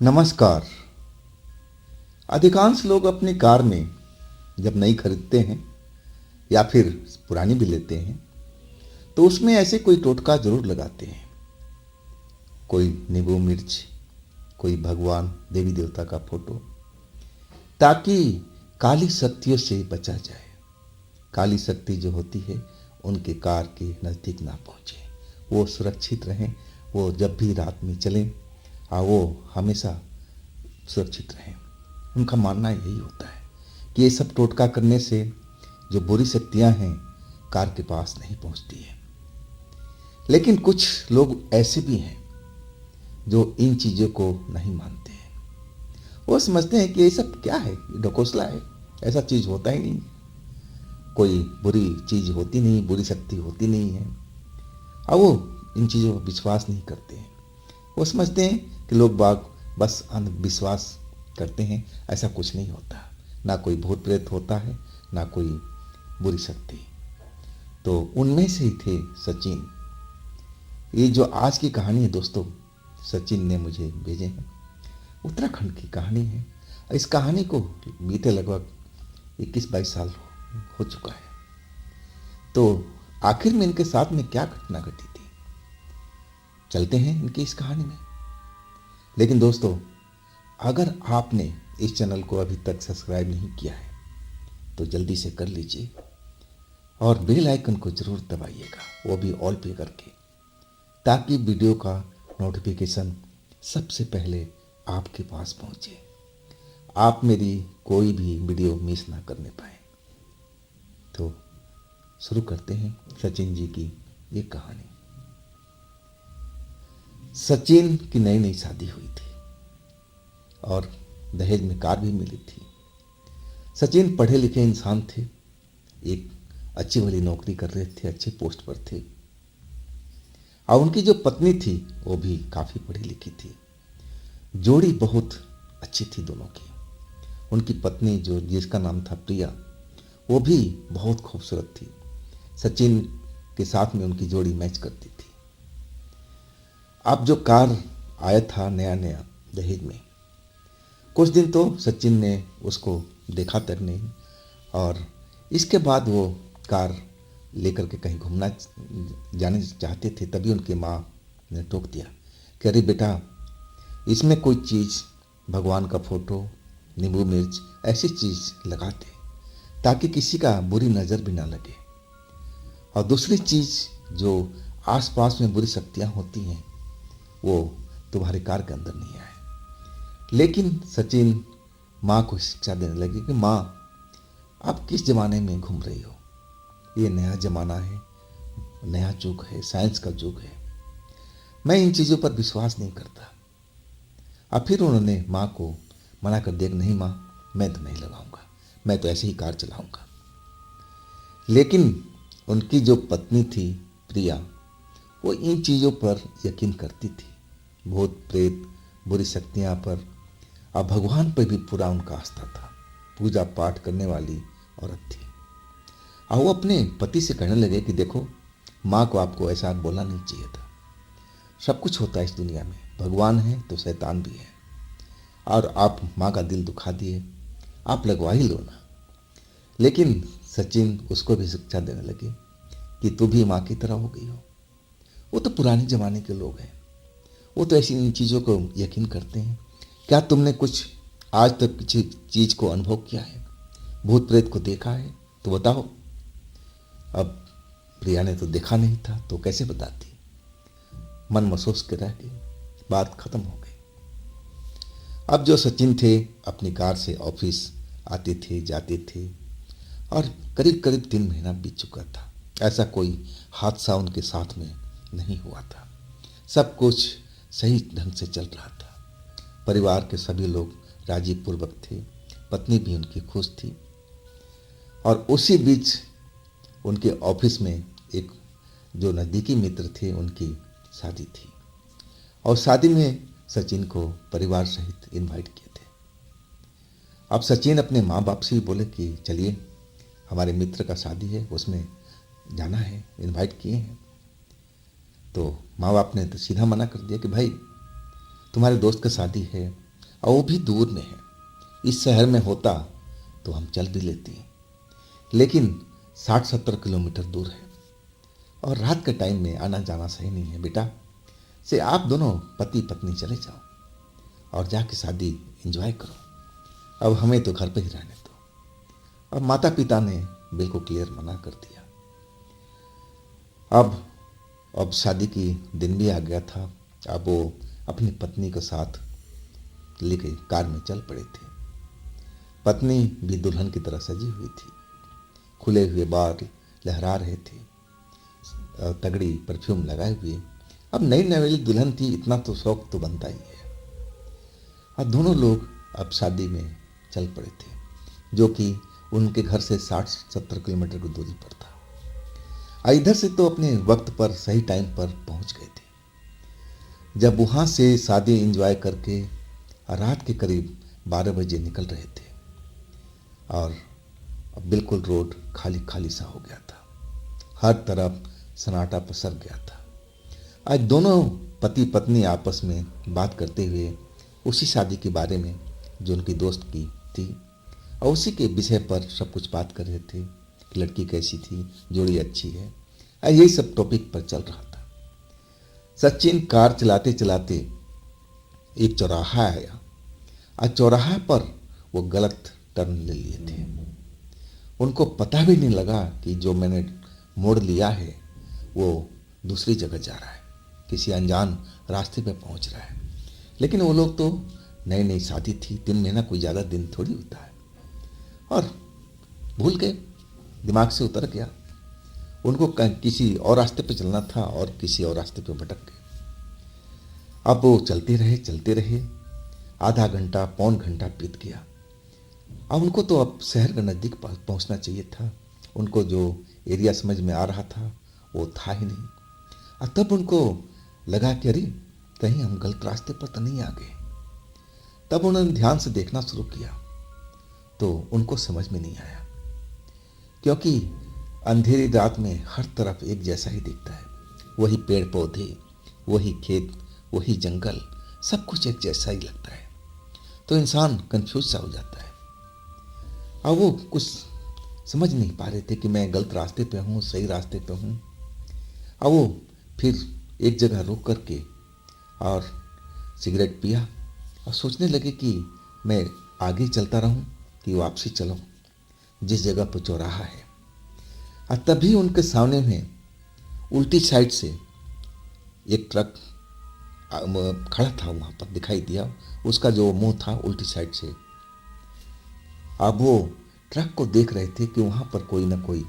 नमस्कार। अधिकांश लोग अपनी कार में जब नई खरीदते हैं या फिर पुरानी भी लेते हैं तो उसमें ऐसे कोई टोटका जरूर लगाते हैं। कोई नींबू मिर्च, कोई भगवान देवी देवता का फोटो, ताकि काली शक्तियों से बचा जाए। काली शक्ति जो होती है उनके कार के नज़दीक ना पहुँचे, वो सुरक्षित रहें। वो जब भी रात में चलें वो हमेशा सुरक्षित रहें। उनका मानना यही होता है कि ये सब टोटका करने से जो बुरी शक्तियां हैं कार के पास नहीं पहुंचती है। लेकिन कुछ लोग ऐसे भी हैं जो इन चीज़ों को नहीं मानते हैं। वो समझते हैं कि ये सब क्या है, ये ढकोसला है, ऐसा चीज़ होता ही नहीं, कोई बुरी चीज़ होती नहीं, बुरी शक्ति होती नहीं है। और वो इन चीज़ों पर विश्वास नहीं करते हैं। वो समझते हैं कि लोग बाग बस अंधविश्वास करते हैं, ऐसा कुछ नहीं होता। ना कोई भूत प्रेत होता है, ना कोई बुरी शक्ति। तो उनमें से ही थे सचिन। ये जो आज की कहानी है दोस्तों, सचिन ने मुझे भेजे हैं। उत्तराखंड की कहानी है। इस कहानी को बीते लगभग 21-22 साल हो चुका है। तो आखिर में इनके साथ में क्या घटना घटी थी, चलते हैं इनकी इस कहानी में। लेकिन दोस्तों, अगर आपने इस चैनल को अभी तक सब्सक्राइब नहीं किया है तो जल्दी से कर लीजिए और बेल आइकन को ज़रूर दबाइएगा, वो भी ऑल पे करके, ताकि वीडियो का नोटिफिकेशन सबसे पहले आपके पास पहुंचे, आप मेरी कोई भी वीडियो मिस ना करने पाए। तो शुरू करते हैं सचिन जी की ये कहानी। सचिन की नई नई शादी हुई थी और दहेज में कार भी मिली थी। सचिन पढ़े लिखे इंसान थे, एक अच्छी भली नौकरी कर रहे थे, अच्छे पोस्ट पर थे। और उनकी जो पत्नी थी वो भी काफ़ी पढ़ी लिखी थी। जोड़ी बहुत अच्छी थी दोनों की। उनकी पत्नी जो जिसका नाम था प्रिया, वो भी बहुत खूबसूरत थी। सचिन के साथ में उनकी जोड़ी मैच करती थी। अब जो कार आया था नया नया दहेज में, कुछ दिन तो सचिन ने उसको देखा तक नहीं, और इसके बाद वो कार लेकर के कहीं घूमना जाने चाहते थे। तभी उनकी माँ ने टोक दिया कि अरे बेटा, इसमें कोई चीज़, भगवान का फोटो, नींबू मिर्च, ऐसी चीज़ लगा दे ताकि किसी का बुरी नज़र भी ना लगे। और दूसरी चीज़, जो आसपास में बुरी शक्तियाँ होती हैं वो तुम्हारे कार के अंदर नहीं आए। लेकिन सचिन माँ को शिक्षा देने लगी कि माँ, आप किस ज़माने में घूम रही हो, ये नया ज़माना है, नया युग है, साइंस का युग है, मैं इन चीज़ों पर विश्वास नहीं करता। अब फिर उन्होंने माँ को मना कर दिया, नहीं माँ, मैं तो नहीं लगाऊंगा, मैं तो ऐसे ही कार चलाऊंगा। लेकिन उनकी जो पत्नी थी प्रिया, वो इन चीज़ों पर यकीन करती थी, भूत प्रेत, बुरी शक्तियाँ पर और भगवान पर भी पूरा उनका आस्था था। पूजा पाठ करने वाली औरत थी। और वो अपने पति से कहने लगे कि देखो, माँ को आपको ऐसा बोलना नहीं चाहिए था। सब कुछ होता है इस दुनिया में, भगवान है तो शैतान भी है, और आप माँ का दिल दुखा दिए, आप लगवा ही लो ना। लेकिन सचिन उसको भी शिक्षा देने लगे कि तू भी माँ की तरह हो गई हो। वो तो पुराने ज़माने के लोग हैं, वो तो ऐसी इन चीज़ों को यकीन करते हैं। क्या तुमने कुछ आज तक किसी चीज़ को अनुभव किया है, भूत प्रेत को देखा है तो बताओ। अब प्रिया ने तो देखा नहीं था तो कैसे बताती, मन महसूस के रह गई, बात खत्म हो गई। अब जो सचिन थे अपनी कार से ऑफिस आते थे जाते थे, और करीब करीब 3 महीना बीत चुका था। ऐसा कोई हादसा उनके साथ में नहीं हुआ था। सब कुछ सही ढंग से चल रहा था। परिवार के सभी लोग राजी पूर्वक थे, पत्नी भी उनकी खुश थी। और उसी बीच उनके ऑफिस में एक जो नज़दीकी मित्र थे, उनकी शादी थी, और शादी में सचिन को परिवार सहित इनवाइट किए थे। अब सचिन अपने माँ बाप से भी बोले कि चलिए, हमारे मित्र का शादी है, उसमें जाना है, इनवाइट किए हैं। तो माँ बाप ने तो सीधा मना कर दिया कि भाई, तुम्हारे दोस्त का शादी है, और वो भी दूर में है। इस शहर में होता तो हम चल भी लेते हैं, लेकिन 60-70 किलोमीटर दूर है और रात के टाइम में आना जाना सही नहीं है बेटा। से आप दोनों पति पत्नी चले जाओ और जाके शादी एंजॉय करो। अब हमें तो घर पे ही रहने दो। अब माता पिता ने बिल्कुल क्लियर मना कर दिया। अब शादी की दिन भी आ गया था। अब वो अपनी पत्नी के साथ लेके कार में चल पड़े थे। पत्नी भी दुल्हन की तरह सजी हुई थी, खुले हुए बाल लहरा रहे थे, तगड़ी परफ्यूम लगाए हुए। अब नई नवेली दुल्हन थी, इतना तो शौक तो बनता ही है। अब दोनों लोग अब शादी में चल पड़े थे, जो कि उनके घर से 60-70 किलोमीटर की दूरी पर था। इधर से तो अपने वक्त पर सही टाइम पर पहुंच गए थे। जब वहां से शादी एंजॉय करके रात के करीब 12 बजे निकल रहे थे और बिल्कुल रोड खाली खाली सा हो गया था। हर तरफ सन्नाटा पसर गया था। आज दोनों पति पत्नी आपस में बात करते हुए उसी शादी के बारे में जो उनकी दोस्त की थी और उसी के विषय पर सब कुछ बात कर रहे थे कि लड़की कैसी थी, जोड़ी अच्छी है, यही सब टॉपिक पर चल रहा था। सचिन कार चलाते चलाते एक चौराहा आया। आज चौराहा पर वो गलत टर्न ले लिए थे। उनको पता भी नहीं लगा कि जो मैंने मोड़ लिया है वो दूसरी जगह जा रहा है, किसी अनजान रास्ते पे पहुंच रहा है। लेकिन वो लोग तो नई नई शादी थी, 3 महीना कोई ज़्यादा दिन थोड़ी होता है, और भूल गए, दिमाग से उतर गया। उनको किसी और रास्ते पे चलना था और किसी और रास्ते पे भटक गए। अब वो चलते रहे, आधा घंटा पौन घंटा बीत गया। अब उनको तो अब शहर के नज़दीक पहुंचना चाहिए था। उनको जो एरिया समझ में आ रहा था वो था ही नहीं। और तब उनको लगा कि अरे कहीं हम गलत रास्ते पर तो नहीं आ गए। तब उन्होंने ध्यान से देखना शुरू किया तो उनको समझ में नहीं आया, क्योंकि अंधेरी रात में हर तरफ एक जैसा ही दिखता है। वही पेड़ पौधे, वही खेत, वही जंगल, सब कुछ एक जैसा ही लगता है। तो इंसान कंफ्यूज सा हो जाता है। अब वो कुछ समझ नहीं पा रहे थे कि मैं गलत रास्ते पे हूँ, सही रास्ते पे हूँ। अब वो फिर एक जगह रुक करके और सिगरेट पिया और सोचने लगे कि मैं आगे चलता रहूं कि वापसी चलूं जिस जगह पर चौराहा है। और तभी उनके सामने में उल्टी साइड से एक ट्रक खड़ा था, वहाँ पर दिखाई दिया। उसका जो मुंह था उल्टी साइड से। अब वो ट्रक को देख रहे थे कि वहाँ पर कोई ना कोई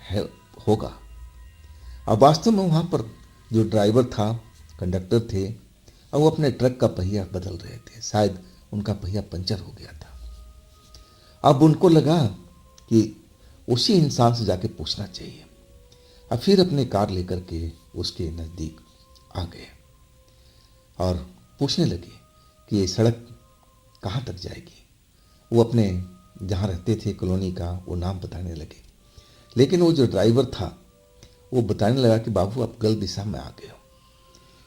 है होगा। अब वास्तव में वहाँ पर जो ड्राइवर था, कंडक्टर थे, और वो अपने ट्रक का पहिया बदल रहे थे। शायद उनका पहिया पंचर हो गया था। अब उनको लगा कि उसी इंसान से जाके पूछना चाहिए। अब फिर अपनी कार लेकर के उसके नज़दीक आ गए और पूछने लगे कि ये सड़क कहाँ तक जाएगी। वो अपने जहाँ रहते थे कॉलोनी का वो नाम बताने लगे। लेकिन वो जो ड्राइवर था वो बताने लगा कि बाबू आप गलत दिशा में आ गए हो,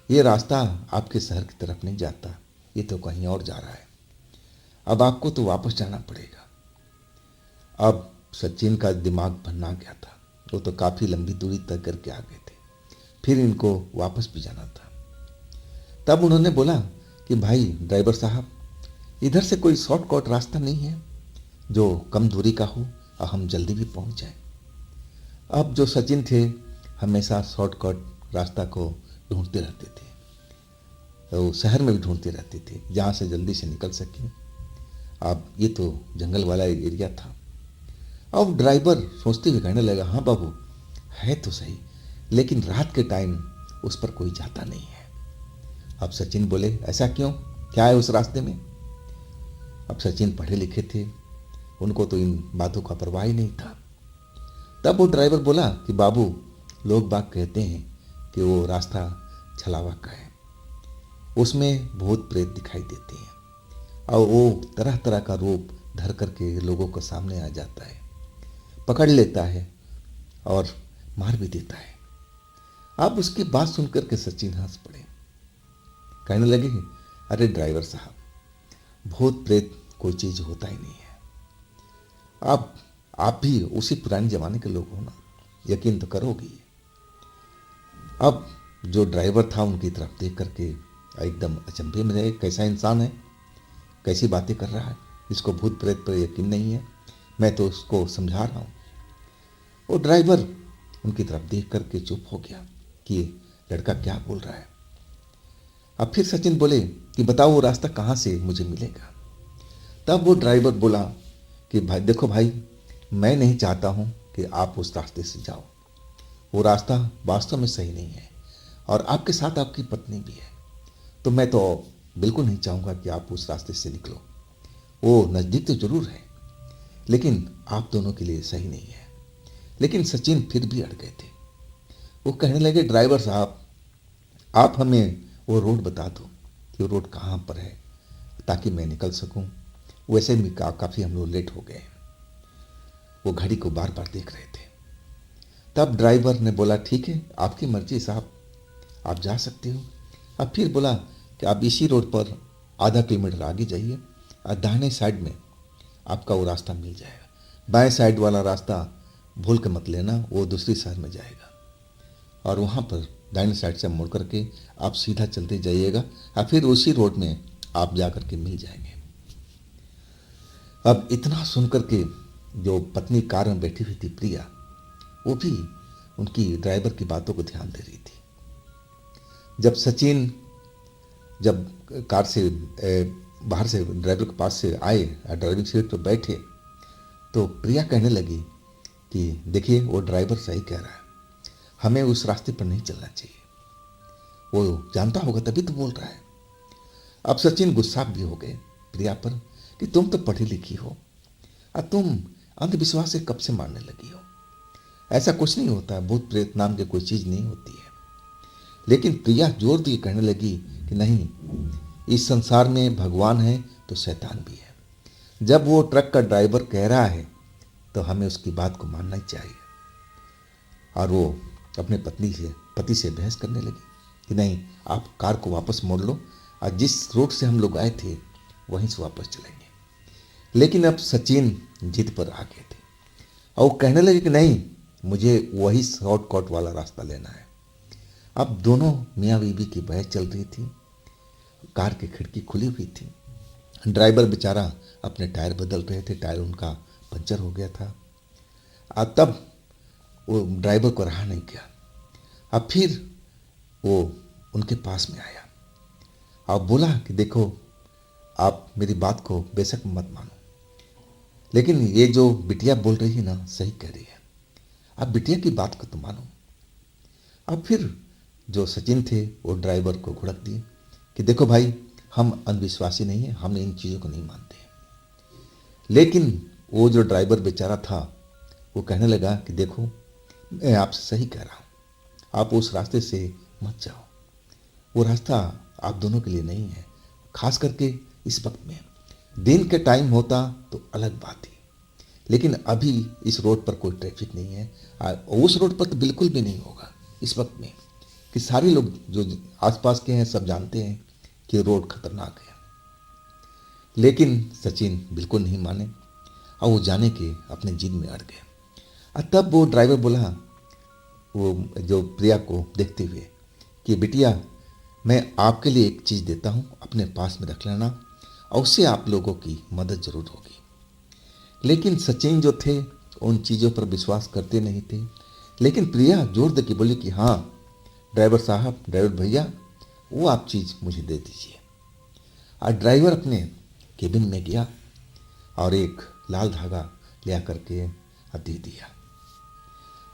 ये रास्ता आपके शहर की तरफ नहीं जाता, ये तो कहीं और जा रहा है। अब आपको तो वापस जाना पड़ेगा। अब सचिन का दिमाग भन्ना गया था। वो तो काफ़ी लंबी दूरी तय करके आ गए थे, फिर इनको वापस भी जाना था। तब उन्होंने बोला कि भाई ड्राइवर साहब, इधर से कोई शॉर्टकट रास्ता नहीं है जो कम दूरी का हो और हम जल्दी भी पहुंच जाएं। अब जो सचिन थे हमेशा शॉर्टकट रास्ता को ढूंढते रहते थे, तो शहर में भी ढूंढते रहते थे जहाँ से जल्दी से निकल सकें। अब ये तो जंगल वाला एरिया था। अब ड्राइवर सोचते हुए कहने लगा, हाँ बाबू है तो सही, लेकिन रात के टाइम उस पर कोई जाता नहीं है। अब सचिन बोले, ऐसा क्यों, क्या है उस रास्ते में। अब सचिन पढ़े लिखे थे, उनको तो इन बातों का परवाह ही नहीं था। तब वो ड्राइवर बोला कि बाबू लोग बाग कहते हैं कि वो रास्ता छलावा का है, उसमें भूत प्रेत दिखाई देते हैं और वो तरह तरह का रूप धर करके लोगों के सामने आ जाता है, पकड़ लेता है और मार भी देता है। अब उसकी बात सुनकर के सचिन हंस पड़े, कहने लगे, अरे ड्राइवर साहब, भूत प्रेत कोई चीज होता ही नहीं है। आप भी उसी पुराने जमाने के लोग हो ना, यकीन तो करोगे। अब जो ड्राइवर था उनकी तरफ देख करके एकदम अचंभे में रहे, कैसा इंसान है, कैसी बातें कर रहा है, इसको भूत प्रेत पर यकीन नहीं है, मैं तो उसको समझा रहा हूँ। वो ड्राइवर उनकी तरफ देख करके चुप हो गया कि लड़का क्या बोल रहा है। अब फिर सचिन बोले कि बताओ वो रास्ता कहाँ से मुझे मिलेगा। तब वो ड्राइवर बोला कि भाई देखो भाई, मैं नहीं चाहता हूँ कि आप उस रास्ते से जाओ, वो रास्ता वास्तव में सही नहीं है और आपके साथ आपकी पत्नी भी है, तो मैं तो बिल्कुल नहीं चाहूँगा कि आप उस रास्ते से निकलो। वो नज़दीक तो जरूर है लेकिन आप दोनों के लिए सही नहीं है। लेकिन सचिन फिर भी अड़ गए थे। वो कहने लगे ड्राइवर साहब, आप हमें वो रोड बता दो कि वो रोड कहाँ पर है ताकि मैं निकल सकूं। वैसे भी काफ़ी हम लोग लेट हो गए। वो घड़ी को बार बार देख रहे थे। तब ड्राइवर ने बोला ठीक है, आपकी मर्जी साहब, आप जा सकते हो। अब फिर बोला कि आप इसी रोड पर आधा किलोमीटर आगे जाइए और दाहिने साइड में आपका वो रास्ता मिल जाएगा। बाएं साइड वाला रास्ता भूल के मत लेना, वो दूसरी शहर में जाएगा और वहाँ पर दाहिने साइड से मुड़ करके आप सीधा चलते जाइएगा और फिर उसी रोड में आप जा करके मिल जाएंगे। अब इतना सुन करके जो पत्नी कार में बैठी हुई थी प्रिया, वो भी उनकी ड्राइवर की बातों को ध्यान दे रही थी। जब सचिन कार से बाहर से ड्राइवर के पास से आए, ड्राइविंग सीट पर बैठे, तो प्रिया कहने लगी कि देखिए वो ड्राइवर सही कह रहा है, हमें उस रास्ते पर नहीं चलना चाहिए, वो जानता होगा तभी तो बोल रहा है। अब सचिन गुस्सा भी हो गए प्रिया पर कि तुम तो पढ़ी लिखी हो और तुम अंधविश्वास से कब से मारने लगी हो। ऐसा कुछ नहीं होता, भूत प्रेत नाम की कोई चीज नहीं होती है। लेकिन प्रिया जोर दिए कहने लगी कि नहीं, इस संसार में भगवान है तो शैतान भी है। जब वो ट्रक का ड्राइवर कह रहा है तो हमें उसकी बात को मानना ही चाहिए। और वो अपने पति से बहस करने लगी कि नहीं, आप कार को वापस मोड़ लो और जिस रोड से हम लोग आए थे वहीं से वापस चलेंगे। लेकिन अब सचिन जिद पर आ गए थे और वो कहने लगे कि नहीं, मुझे वही शॉर्टकट वाला रास्ता लेना है। अब दोनों मियाँ बीवी की बहस चल रही थी। कार की खिड़की खुली हुई थी। ड्राइवर बेचारा अपने टायर बदल रहे थे, टायर उनका पंचर हो गया था। अब तब वो ड्राइवर को रहा नहीं गया। अब फिर वो उनके पास में आया और बोला कि देखो, आप मेरी बात को बेशक मत मानो, लेकिन ये जो बिटिया बोल रही है ना, सही कह रही है, आप बिटिया की बात को तो मानो। अब फिर जो सचिन थे वो ड्राइवर को घुड़क दिए कि देखो भाई, हम अंधविश्वासी नहीं है, हम इन चीज़ों को नहीं मानते। लेकिन वो जो ड्राइवर बेचारा था वो कहने लगा कि देखो, मैं आपसे सही कह रहा हूँ, आप उस रास्ते से मत जाओ, वो रास्ता आप दोनों के लिए नहीं है। खास करके इस वक्त में, दिन के टाइम होता तो अलग बात थी, लेकिन अभी इस रोड पर कोई ट्रैफिक नहीं है और उस रोड पर तो बिल्कुल भी नहीं होगा इस वक्त में, कि सारे लोग जो आसपास के हैं सब जानते हैं कि रोड खतरनाक है। लेकिन सचिन बिल्कुल नहीं माने और वो जाने के अपने जिद में अड़ गए। और तब वो ड्राइवर बोला, वो जो प्रिया को देखते हुए, कि बिटिया, मैं आपके लिए एक चीज़ देता हूँ, अपने पास में रख लेना और उससे आप लोगों की मदद जरूर होगी। लेकिन सचिन जो थे उन चीज़ों पर विश्वास करते नहीं थे। लेकिन प्रिया जोर दे के बोली कि हाँ ड्राइवर साहब, ड्राइवर भैया, वो आप चीज़ मुझे दे दीजिए। और ड्राइवर अपने केबिन में गया और एक लाल धागा ले करके दे दिया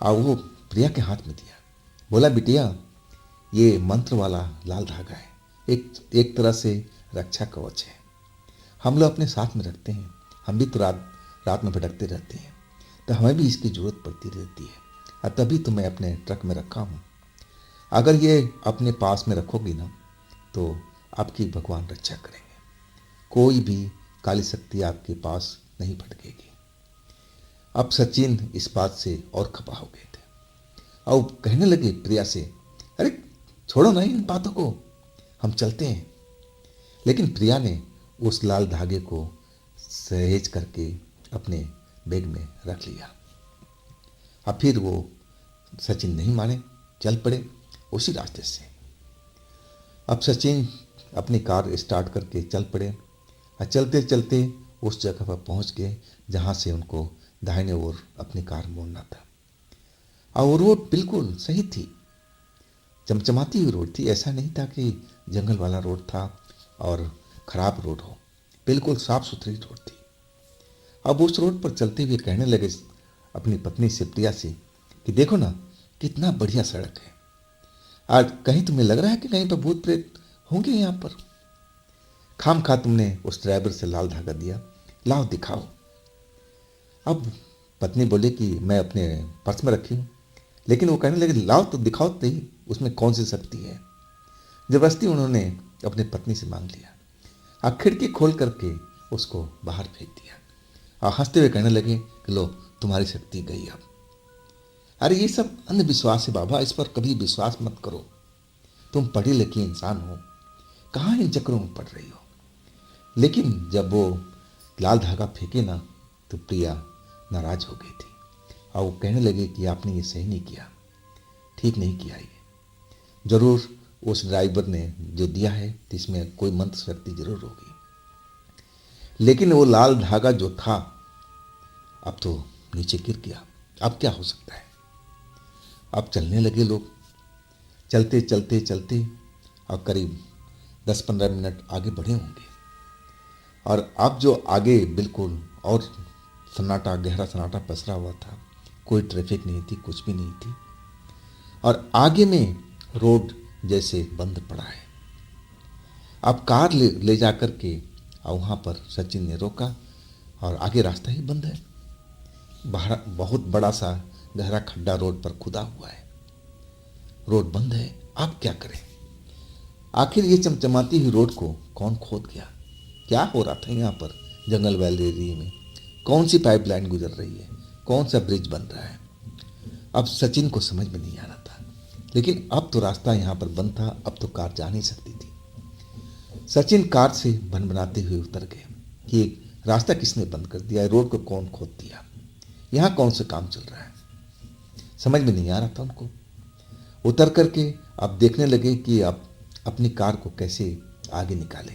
और वो प्रिया के हाथ में दिया। बोला बिटिया, ये मंत्र वाला लाल धागा है, एक तरह से रक्षा कवच है, हम लोग अपने साथ में रखते हैं। हम भी तो रात में भटकते रहते हैं, तो हमें भी इसकी ज़रूरत पड़ती रहती है और तभी तो मैं अपने ट्रक में रखा हूँ। अगर ये अपने पास में रखोगी ना तो आपकी भगवान रक्षा करेंगे, कोई भी काली शक्ति आपके पास नहीं भटकेगी। अब सचिन इस बात से और खपा हो गए थे और कहने लगे प्रिया से, अरे छोड़ो ना इन बातों को, हम चलते हैं। लेकिन प्रिया ने उस लाल धागे को सहेज करके अपने बैग में रख लिया। अब फिर वो सचिन नहीं माने, चल पड़े उसी रास्ते से। अब सचिन अपनी कार स्टार्ट करके चल पड़े और चलते चलते उस जगह पर पहुंच गए जहां से उनको दाहिने ओर अपनी कार मोड़ना था। और वो रोड बिल्कुल सही थी, चमचमाती हुई रोड थी। ऐसा नहीं था कि जंगल वाला रोड था और खराब रोड हो, बिल्कुल साफ सुथरी रोड थी। अब उस रोड पर चलते हुए कहने लगे अपनी पत्नी से, प्रिया से, कि देखो ना कितना बढ़िया सड़क है, आज कहीं तुम्हें लग रहा है कि कहीं पर भूत प्रेत होंगे यहाँ पर? खाम खा तुमने उस ड्राइवर से लाल धागा दिया, लाओ दिखाओ। अब पत्नी बोले कि मैं अपने पर्स में रखी हूँ, लेकिन वो कहने लगे लाओ तो दिखाओ तो ही, उसमें कौन सी शक्ति है। जबरदस्ती उन्होंने अपनी पत्नी से मांग लिया और खिड़की खोल करके उसको बाहर फेंक दिया और हंसते हुए कहने लगे कि लो तुम्हारी शक्ति गई अब। अरे ये सब अंधविश्वास है बाबा, इस पर कभी विश्वास मत करो। तुम पढ़ी लिखी इंसान हो, कहाँ इन चक्करों में पड़ रही हो। लेकिन जब वो लाल धागा फेंके ना तो प्रिया नाराज हो गई थी और वो कहने लगे कि आपने ये सही नहीं किया, ठीक नहीं किया। ये जरूर उस ड्राइवर ने जो दिया है तो इसमें कोई मंत्र शक्ति जरूर होगी। लेकिन वो लाल धागा जो था अब तो नीचे गिर गया, अब क्या हो सकता है। अब चलने लगे लोग, चलते चलते चलते और करीब 10-15 मिनट आगे बढ़े होंगे। और अब जो आगे बिल्कुल और सन्नाटा, गहरा सन्नाटा पसरा हुआ था, कोई ट्रैफिक नहीं थी, कुछ भी नहीं थी। और आगे में रोड जैसे बंद पड़ा है। अब कार ले जा कर के और वहाँ पर सचिन ने रोका और आगे रास्ता ही बंद है। बाहर बहुत बड़ा सा गहरा खड्डा रोड पर खुदा हुआ है, रोड बंद है। अब क्या करें? आखिर ये चमचमाती हुई रोड को कौन खोद गया? क्या हो रहा था यहाँ पर जंगल वाले एरिया में? कौन सी पाइपलाइन गुजर रही है? कौन सा ब्रिज बन रहा है? अब सचिन को समझ में नहीं आ रहा था। लेकिन अब तो रास्ता यहाँ पर बंद था, अब तो कार जा नहीं सकती थी। सचिन कार से भनभनाते हुए उतर गए कि रास्ता किसने बंद कर दिया, रोड को कौन खोद दिया, यहाँ कौन सा काम चल रहा है? समझ में नहीं आ रहा था उनको। उतर करके अब देखने लगे कि अब अपनी कार को कैसे आगे निकाले,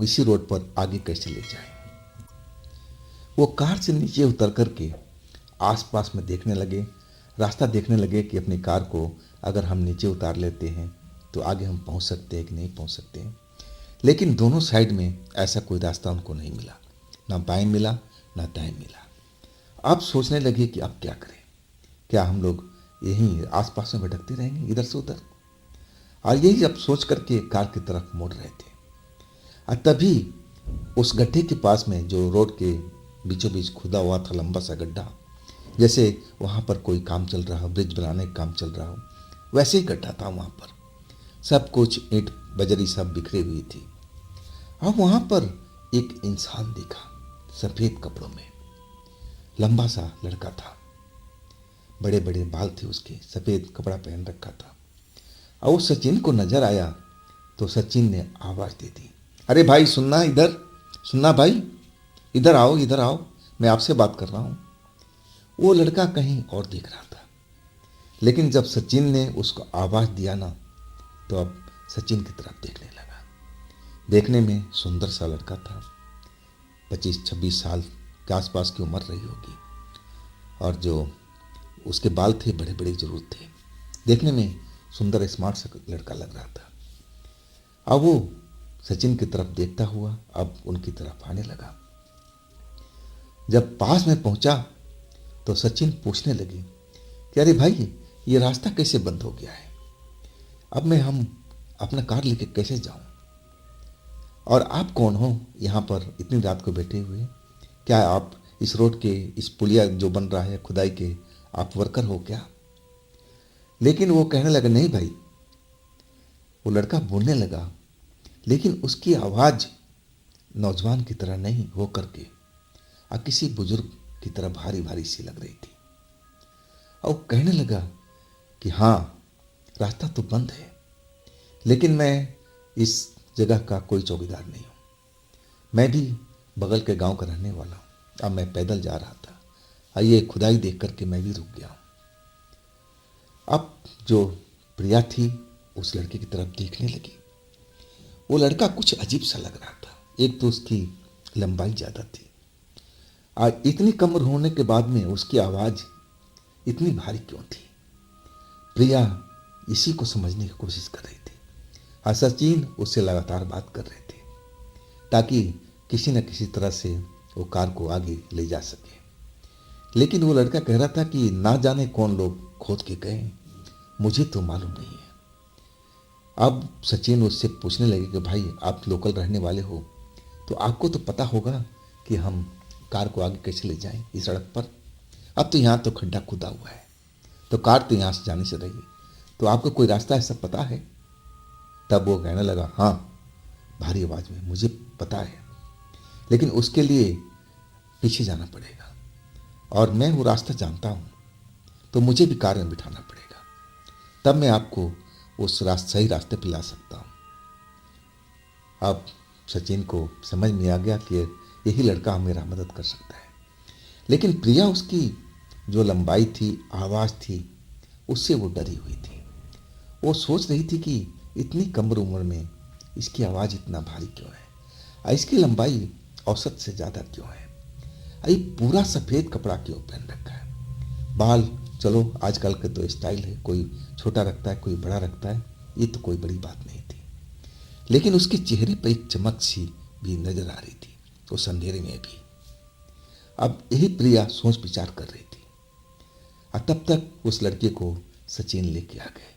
इसी रोड पर आगे कैसे ले जाए। वो कार से नीचे उतर करके आसपास में देखने लगे, रास्ता देखने लगे कि अपनी कार को अगर हम नीचे उतार लेते हैं तो आगे हम पहुंच सकते हैं कि नहीं पहुंच सकते हैं। लेकिन दोनों साइड में ऐसा कोई रास्ता उनको नहीं मिला, ना बाएं मिला ना दाएं मिला। अब सोचने लगे कि अब क्या करें, क्या हम लोग यहीं आसपास में भटकते रहेंगे इधर से उधर। और यही अब सोच करके कार की तरफ मुड़ रहे थे और तभी उस गड्ढे के पास में, जो रोड के बीचों बीच खुदा हुआ था लंबा सा गड्ढा, जैसे वहाँ पर कोई काम चल रहा हो, ब्रिज बनाने का काम चल रहा हो, वैसे ही गड्ढा था। वहाँ पर सब कुछ ईंट बजरी सब बिखरी हुई थी। अब वहाँ पर एक इंसान दिखा, सफ़ेद कपड़ों में, लंबा सा लड़का था, बड़े बड़े बाल थे उसके, सफ़ेद कपड़ा पहन रखा था। और वो सचिन को नजर आया तो सचिन ने आवाज़ दे दी, अरे भाई सुनना, इधर सुनना भाई, इधर आओ, इधर आओ, मैं आपसे बात कर रहा हूँ। वो लड़का कहीं और देख रहा था, लेकिन जब सचिन ने उसको आवाज़ दिया ना तो अब सचिन की तरफ देखने लगा। देखने में सुंदर सा लड़का था, 25-26 साल के आसपास की उम्र रही होगी, और जो उसके बाल थे बड़े बड़े जरूर थे, देखने में सुंदर स्मार्ट सा लड़का लग रहा था। अब वो सचिन की तरफ देखता हुआ अब उनकी तरफ आने लगा। जब पास में पहुंचा तो सचिन पूछने लगे कि अरे भाई ये रास्ता कैसे बंद हो गया है, अब मैं हम अपना कार लेके कैसे जाऊं, और आप कौन हो यहाँ पर इतनी रात को बैठे हुए? क्या आप इस रोड के, इस पुलिया जो बन रहा है खुदाई के, आप वर्कर हो क्या? लेकिन वो कहने लगा नहीं भाई। वो लड़का बोलने लगा, लेकिन उसकी आवाज़ नौजवान की तरह नहीं हो करके किसी बुजुर्ग की तरह भारी भारी सी लग रही थी। और कहने लगा कि हाँ रास्ता तो बंद है, लेकिन मैं इस जगह का कोई चौकीदार नहीं हूँ, मैं भी बगल के गांव का रहने वाला हूँ। अब मैं पैदल जा रहा था, ये खुदाई देख करके मैं भी रुक गया हूँ। अब जो प्रिया थी उस लड़के की तरफ देखने लगी। वो लड़का कुछ अजीब सा लग रहा था। एक तो उसकी लंबाई ज़्यादा थी, आज इतनी कम उम्र होने के बाद में उसकी आवाज़ इतनी भारी क्यों थी। प्रिया इसी को समझने की कोशिश कर रही थी और सचिन उससे लगातार बात कर रहे थे ताकि किसी न किसी तरह से वो कार को आगे ले जा सके। लेकिन वो लड़का कह रहा था कि ना जाने कौन लोग खोद के गए, मुझे तो मालूम नहीं है। अब सचिन उससे पूछने लगे कि भाई आप लोकल रहने वाले हो तो आपको तो पता होगा कि हम कार को आगे कैसे ले जाएं इस सड़क पर। अब तो यहाँ तो खड्डा खुदा हुआ है तो कार तो यहाँ से जाने से रही, तो आपको कोई रास्ता ऐसा पता है? तब वो कहने लगा, हाँ भारी आवाज़ में, मुझे पता है, लेकिन उसके लिए पीछे जाना पड़ेगा और मैं वो रास्ता जानता हूँ, तो मुझे भी कार में बिठाना पड़ेगा, तब मैं आपको उस सही रास्ते पर ला सकता हूँ। अब सचिन को समझ में आ गया कि यही लड़का मेरा मदद कर सकता है। लेकिन प्रिया उसकी जो लंबाई थी, आवाज़ थी, उससे वो डरी हुई थी। वो सोच रही थी कि इतनी कम उम्र में इसकी आवाज़ इतना भारी क्यों है और इसकी लंबाई औसत से ज़्यादा क्यों है, ये पूरा सफ़ेद कपड़ा क्यों पहन रखा है। बाल चलो आजकल के तो स्टाइल है, कोई छोटा रखता है कोई बड़ा रखता है, ये तो कोई बड़ी बात नहीं थी। लेकिन उसके चेहरे पर एक चमक सी भी नजर आ रही थी, उस अंधेरे में भी। अब यही प्रिया सोच विचार कर रही थी और तब तक उस लड़के को सचिन लेके आ गए।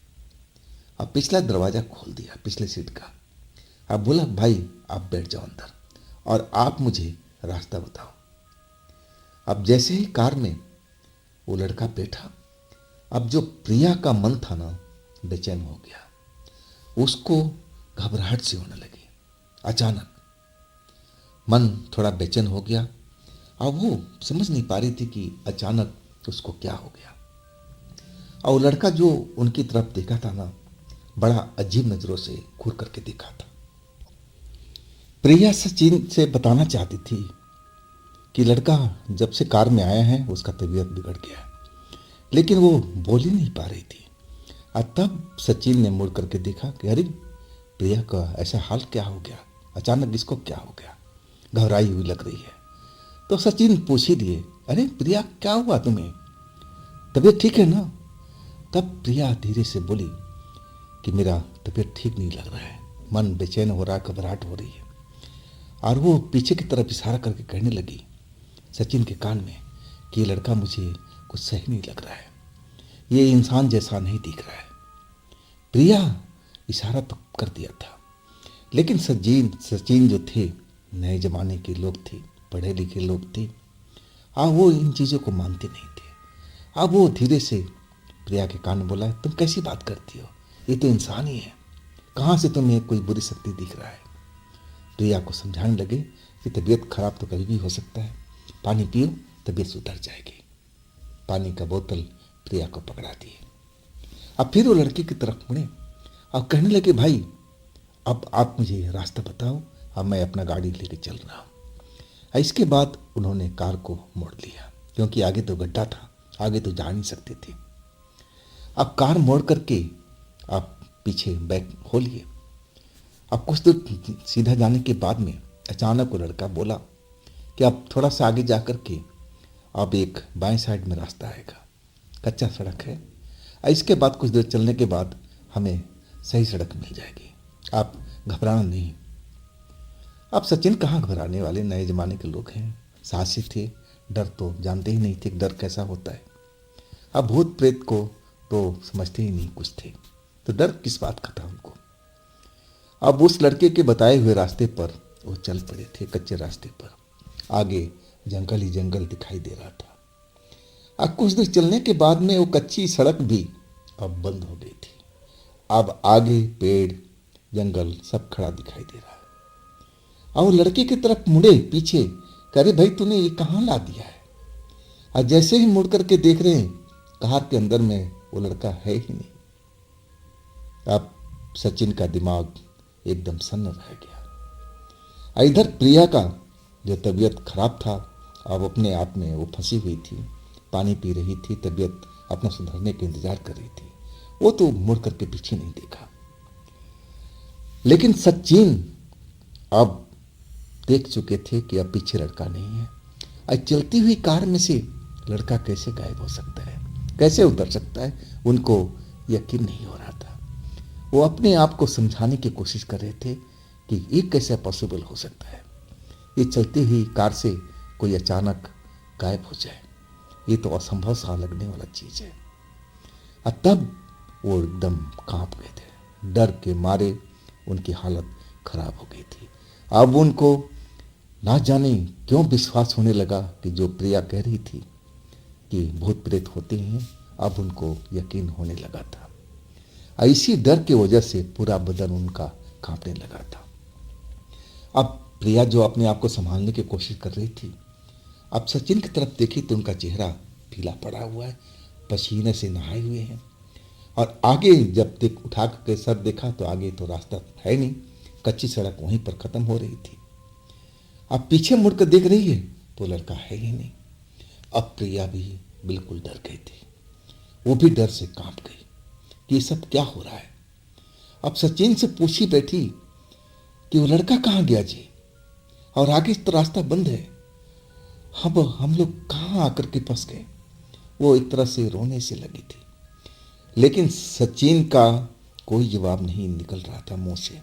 अब पिछला दरवाज़ा खोल दिया पिछले सीट का। अब बोला, भाई आप बैठ जाओ अंदर और आप मुझे रास्ता बताओ। अब जैसे ही कार में वो लड़का बैठा, अब जो प्रिया का मन था ना बेचैन हो गया, उसको घबराहट से होने लगी। अचानक मन थोड़ा बेचैन हो गया। अब वो समझ नहीं पा रही थी कि अचानक उसको क्या हो गया। और वो लड़का जो उनकी तरफ देखा था ना, बड़ा अजीब नज़रों से घूर करके देखा था। प्रिया सचिन से बताना चाहती थी कि लड़का जब से कार में आया है उसका तबीयत बिगड़ गया है, लेकिन वो बोल ही नहीं पा रही थी। और तब सचिन ने मुड़ करके देखा कि अरे प्रिया का ऐसा हाल क्या हो गया, अचानक इसको क्या हो गया, घबराई हुई लग रही है। तो सचिन पूछ ही दिए, अरे प्रिया क्या हुआ तुम्हें, तबीयत ठीक है ना? तब प्रिया धीरे से बोली कि मेरा तबीयत ठीक नहीं लग रहा है, मन बेचैन हो रहा है, घबराहट हो रही है। और वो पीछे की तरफ इशारा करके कहने लगी सचिन के कान में कि ये लड़का मुझे कुछ सही नहीं लग रहा है, ये इंसान जैसा नहीं दिख रहा है। प्रिया इशारा तो कर दिया था, लेकिन सचिन जो थे नए जमाने के लोग थे, पढ़े लिखे लोग थे, वो इन चीज़ों को मानते नहीं थे। अब वो धीरे से प्रिया के कान में बोला, तुम कैसी बात करती हो, ये तो इंसान ही है, कहाँ से तुम्हें कोई बुरी शक्ति दिख रहा है। प्रिया को समझाने लगे कि तबीयत खराब तो कभी भी हो सकता है, पानी पियो तबीयत सुधर जाएगी। पानी का बोतल प्रिया को पकड़ा दिए। अब फिर वो लड़के की तरफ मुड़े और कहने लगे, भाई अब आप मुझे रास्ता बताओ, अब मैं अपना गाड़ी लेके चल रहा हूँ। इसके बाद उन्होंने कार को मोड़ लिया क्योंकि आगे तो गड्ढा था, आगे तो जा नहीं सकते थे। अब कार मोड़ करके आप पीछे बैक खोलिए। अब कुछ दूर सीधा जाने के बाद में अचानक वो लड़का बोला कि अब थोड़ा सा आगे जा कर के अब एक बाएं साइड में रास्ता आएगा, कच्चा सड़क है, इसके बाद कुछ देर चलने के बाद हमें सही सड़क मिल जाएगी, आप घबराना नहीं। अब सचिन कहाँ घबराने वाले, नए ज़माने के लोग हैं, साहसी थे, डर तो जानते ही नहीं थे डर कैसा होता है। अब भूत प्रेत को तो समझते ही नहीं कुछ थे, तो डर किस बात का था उनको। अब उस लड़के के बताए हुए रास्ते पर वो चल पड़े थे, कच्चे रास्ते पर। आगे जंगल ही जंगल दिखाई दे रहा था। अब कुछ देर चलने के बाद में वो कच्ची सड़क भी अब बंद हो गई थी। अब आगे पेड़ जंगल सब खड़ा दिखाई दे रहा है। अब वो लड़के की तरफ मुड़े पीछे, अरे भाई तूने ये कहाँ ला दिया है। और जैसे ही मुड़ करके देख रहे हैं कार के अंदर में वो लड़का है ही नहीं। अब सचिन का दिमाग एकदम सन्न रह गया। इधर प्रिया का जो तबीयत खराब था, अब अपने आप में वो फंसी हुई थी, पानी पी रही थी, तबीयत अपना सुधरने के इंतजार कर रही थी। वो तो मुड़ करके पीछे नहीं देखा। लेकिन सचिन अब देख चुके थे कि अब पीछे लड़का नहीं है। आज चलती हुई कार में से लड़का कैसे गायब हो सकता है, कैसे उतर सकता है, उनको यकीन नहीं हो रहा था। वो अपने आप को समझाने की कोशिश कर रहे थे कि ये कैसे पॉसिबल हो सकता है, ये चलती हुई कार से कोई अचानक गायब हो जाए, ये तो असंभव सा लगने वाला चीज है। और तब वो एकदम कांप गए थे, डर के मारे उनकी हालत खराब हो गई थी। अब उनको ना जाने क्यों विश्वास होने लगा कि जो प्रिया कह रही थी कि भूत प्रेत होते हैं, अब उनको यकीन होने लगा था। इसी डर की वजह से पूरा बदन उनका कांपने लगा था। अब प्रिया जो अपने आप को संभालने की कोशिश कर रही थी, अब सचिन की तरफ देखी तो उनका चेहरा पीला पड़ा हुआ है, पसीने से नहाए हुए हैं। और आगे जब उठा के सर देखा तो आगे तो रास्ता है नहीं, कच्ची सड़क वहीं पर खत्म हो रही थी। अब पीछे मुड़कर देख रही है तो लड़का है ही नहीं। अब प्रिया भी बिल्कुल डर गई थी, वो भी डर से कांप गई कि ये सब क्या हो रहा है। अब सचिन से पूछी बैठी कि वो लड़का कहाँ गया जी, और आगे तो रास्ता बंद है, हम लोग कहाँ आकर के फंस गए। वो एक तरह से रोने से लगी थी, लेकिन सचिन का कोई जवाब नहीं निकल रहा था मुंह से।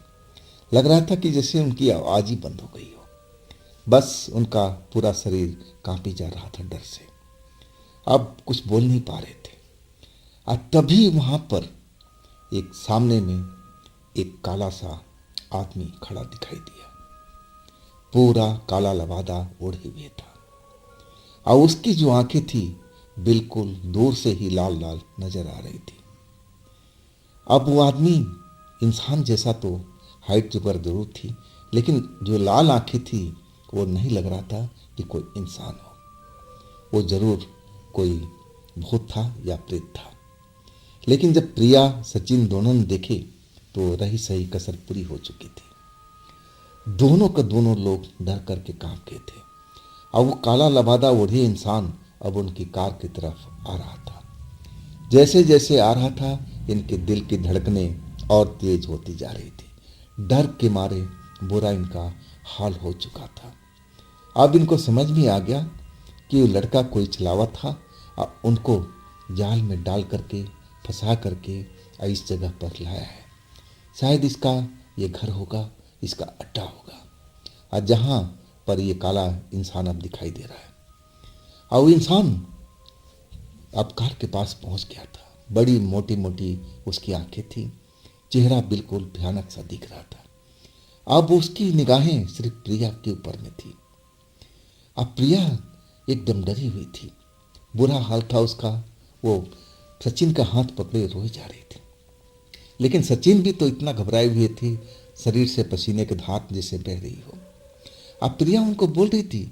लग रहा था कि जैसे उनकी आवाज ही बंद हो गई हो, बस उनका पूरा शरीर कांपी जा रहा था डर से। अब कुछ बोल नहीं पा रहे थे। और तभी वहां पर एक सामने में एक काला सा आदमी खड़ा दिखाई दिया, पूरा काला लबादा ओढ़े हुए था, और उसकी जो आंखें थी बिल्कुल दूर से ही लाल लाल नजर आ रही थी। अब वो आदमी इंसान जैसा तो हाइट जुगर जरूर थी, लेकिन जो लाल आंखें थी वो नहीं लग रहा था कि कोई इंसान हो, वो जरूर कोई भूत था या प्रेत था। लेकिन जब प्रिया सचिन दोनों ने देखे तो रही सही कसर पूरी हो चुकी थी। दोनों का दोनों लोग डर करके कांप गए थे। अब वो काला लबादा ओढ़े इंसान अब उनकी कार की तरफ आ रहा था। जैसे जैसे आ रहा था, इनके दिल की धड़कनें और तेज होती जा रही थी। डर के मारे बुरा इनका हाल हो चुका था। अब इनको समझ में आ गया कि वो लड़का कोई छलावा था और उनको जाल में डाल करके फंसा करके इस जगह पर लाया है। शायद इसका ये घर होगा, इसका अड्डा होगा, और जहाँ पर ये काला इंसान अब दिखाई दे रहा है। और वो इंसान अब कार के पास पहुंच गया था। बड़ी मोटी मोटी उसकी आंखें थी, चेहरा बिल्कुल भयानक सा दिख रहा था। अब उसकी निगाहें सिर्फ प्रिया के ऊपर में थी। अब प्रिया एकदम डरी हुई थी, बुरा हाल था उसका। वो सचिन का हाथ पकड़े रोए जा रही थी, लेकिन सचिन भी तो इतना घबराए हुए थे, शरीर से पसीने के धार जैसे बह रही हो। अब प्रिया उनको बोल रही थी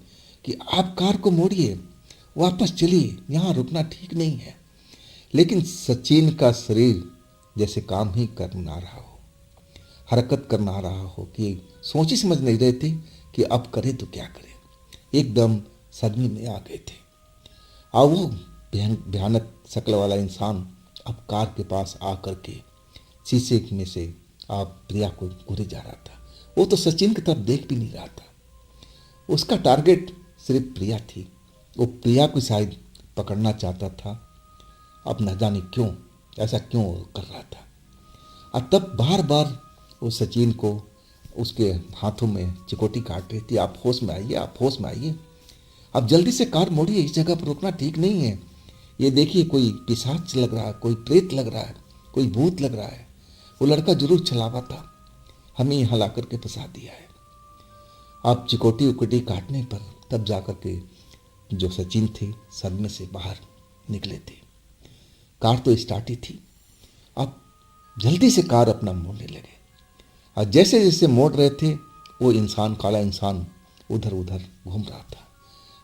कि आप कार को मोड़िए, वापस चलिए, यहाँ रुकना ठीक नहीं है। लेकिन सचिन का शरीर जैसे काम ही कर ना रहा हो, हरकत कर ना रहा हो, कि सोच ही समझ नहीं रहे थे कि अब करे तो क्या करे। एकदम सदमे में आ गए थे। अब वो भयानक शक्ल वाला इंसान अब कार के पास आ करके शीशे में से आप प्रिया को घूरे जा रहा था। वो तो सचिन की तरफ देख भी नहीं रहा था। उसका टारगेट सिर्फ प्रिया थी। वो प्रिया को शायद पकड़ना चाहता था। अब न जाने क्यों ऐसा क्यों कर रहा था। और तब बार बार वो सचिन को उसके हाथों में चिकोटी काट रही थी, आप होश में आइए, आप होश में आइए, अब जल्दी से कार मोड़िए, इस जगह पर रुकना ठीक नहीं है। ये देखिए कोई पिशाच लग रहा है, कोई प्रेत लग रहा है, कोई भूत लग रहा है। वो लड़का जरूर छलावा था, हमें यहाँ ला करके फंसा दिया है। अब चिकोटी उकोटी काटने पर तब जाकर के जो सचिन थे सदमे से बाहर निकले थे। कार तो स्टार्ट ही थी। अब जल्दी से कार अपना मोड़ने लगे, और जैसे जैसे मोड़ रहे थे वो इंसान, काला इंसान उधर उधर घूम रहा था,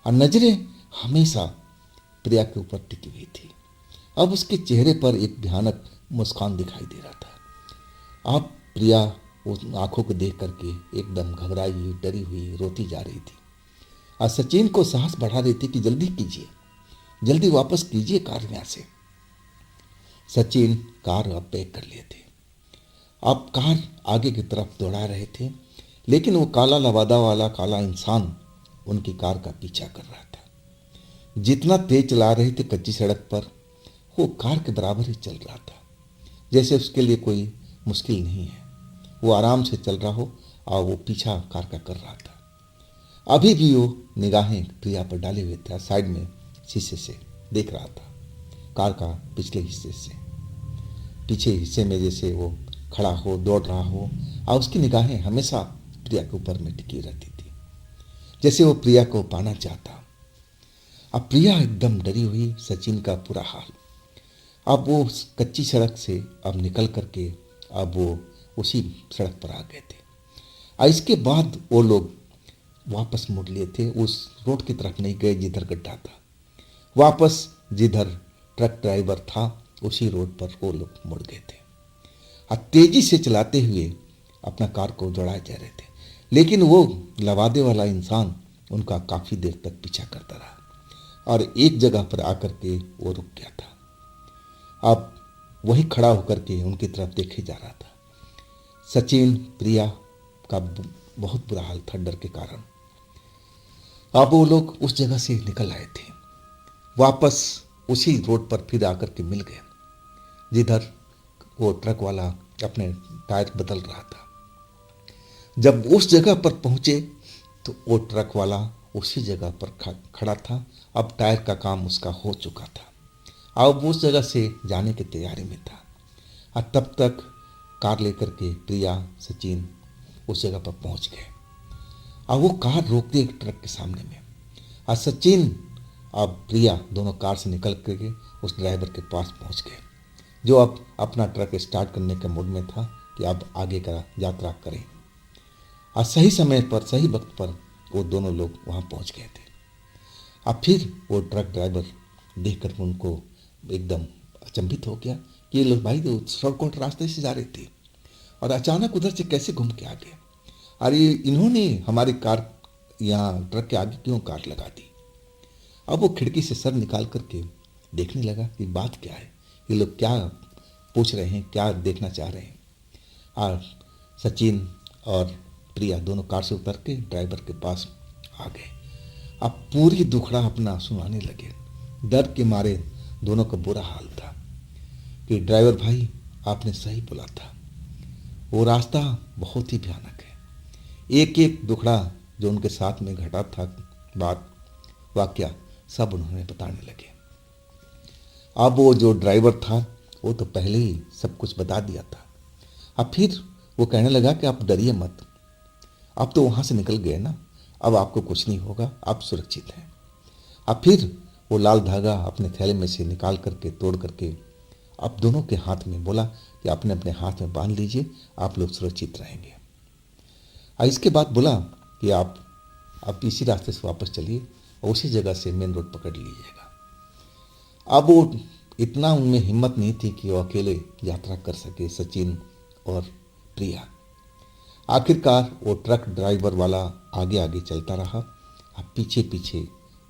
और नजरें हमेशा प्रिया के ऊपर टिकी हुई थी। अब उसके चेहरे पर एक भयानक मुस्कान दिखाई दे रहा था। अब प्रिया उस आंखों को देख करके एकदम घबराई हुई, डरी हुई, रोती जा रही थी। और सचिन को साहस बढ़ा रही थी कि जल्दी कीजिए, जल्दी वापस कीजिए कार यहाँ से। सचिन कार अब पैक कर लिए थे। अब कार आगे की तरफ दौड़ा रहे थे, लेकिन वो काला लवादा वाला काला इंसान उनकी कार का पीछा कर रहा था। जितना तेज चला रहे थे कच्ची सड़क पर, वो कार के बराबर ही चल रहा था, जैसे उसके लिए कोई मुश्किल नहीं है। वो आराम से चल रहा हो और वो पीछा कार का कर रहा था। अभी भी वो निगाहें प्रिया पर डाले हुए था, साइड में शीशे से देख रहा था, कार का पिछले हिस्से से। पीछे हिस्से में जैसे वो खड़ा हो, दौड़ रहा हो, और उसकी निगाहें हमेशा प्रिया के ऊपर में टिकी रहती थी, जैसे वो प्रिया को पाना चाहता। अब प्रिया एकदम डरी हुई, सचिन का पूरा हाल। अब वो कच्ची सड़क से अब निकल करके अब वो उसी सड़क पर आ गए थे। और इसके बाद वो लोग वापस मुड़ लिए थे, उस रोड की तरफ नहीं गए जिधर गड्ढा था। वापस जिधर ट्रक ड्राइवर था उसी रोड पर वो लोग मुड़ गए थे और तेजी से चलाते हुए अपना कार को दौड़ाए जा रहे थे। लेकिन वो लवादे वाला इंसान उनका काफ़ी देर तक पीछा करता रहा और एक जगह पर आकर के वो रुक गया था। अब वही खड़ा होकर के उनकी तरफ देखे जा रहा था। सचिन, प्रिया का बहुत बुरा हाल था डर के कारण। अब वो लोग उस जगह से निकल आए थे, वापस उसी रोड पर फिर आकर के मिल गए जिधर वो ट्रक वाला अपने टायर बदल रहा था। जब उस जगह पर पहुंचे तो वो ट्रक वाला उसी जगह पर खड़ा था। अब टायर का काम उसका हो चुका था। अब उस जगह से जाने की तैयारी में था और तब तक कार लेकर के प्रिया, सचिन उस जगह पर पहुंच गए। अब वो कार रोक दी एक ट्रक के सामने में और सचिन अब प्रिया दोनों कार से निकल करके उस ड्राइवर के पास पहुंच गए, जो अब अपना ट्रक स्टार्ट करने के मूड में था कि अब आगे का यात्रा करें। और सही समय पर, सही वक्त पर वो दोनों लोग वहाँ पहुँच गए थे। अब फिर वो ट्रक ड्राइवर देख कर उनको एकदम अचंभित हो गया कि ये लोग भाई तो शॉर्टकट रास्ते से जा रहे थे और अचानक उधर से कैसे घूम के आ गए। अरे इन्होंने हमारी कार यहाँ ट्रक के आगे क्यों कार लगा दी। अब वो खिड़की से सर निकाल करके देखने लगा कि बात क्या है, ये लोग क्या पूछ रहे हैं, क्या देखना चाह रहे हैं। और सचिन और प्रिया दोनों कार से उतर के ड्राइवर के पास आ गए। अब पूरी दुखड़ा अपना सुनाने लगे। डर के मारे दोनों का बुरा हाल था कि ड्राइवर भाई आपने सही बोला था, वो रास्ता बहुत ही भयानक है। एक एक दुखड़ा जो उनके साथ में घटा था, बात वाकया सब उन्होंने बताने लगे। अब वो जो ड्राइवर था वो तो पहले ही सब कुछ बता दिया था। अब फिर वो कहने लगा कि आप डरिए मत, आप तो वहाँ से निकल गए ना, अब आपको कुछ नहीं होगा, आप सुरक्षित हैं। अब फिर वो लाल धागा अपने थैले में से निकाल करके तोड़ करके अब दोनों के हाथ में बोला कि अपने अपने हाथ में बांध लीजिए, आप लोग सुरक्षित रहेंगे। और इसके बाद बोला कि आप इसी रास्ते से वापस चलिए और उसी जगह से मेन रोड पकड़ लीजिएगा। अब वो इतना उनमें हिम्मत नहीं थी कि वो अकेले यात्रा कर सके, सचिन और प्रिया। आखिरकार वो ट्रक ड्राइवर वाला आगे आगे चलता रहा और पीछे पीछे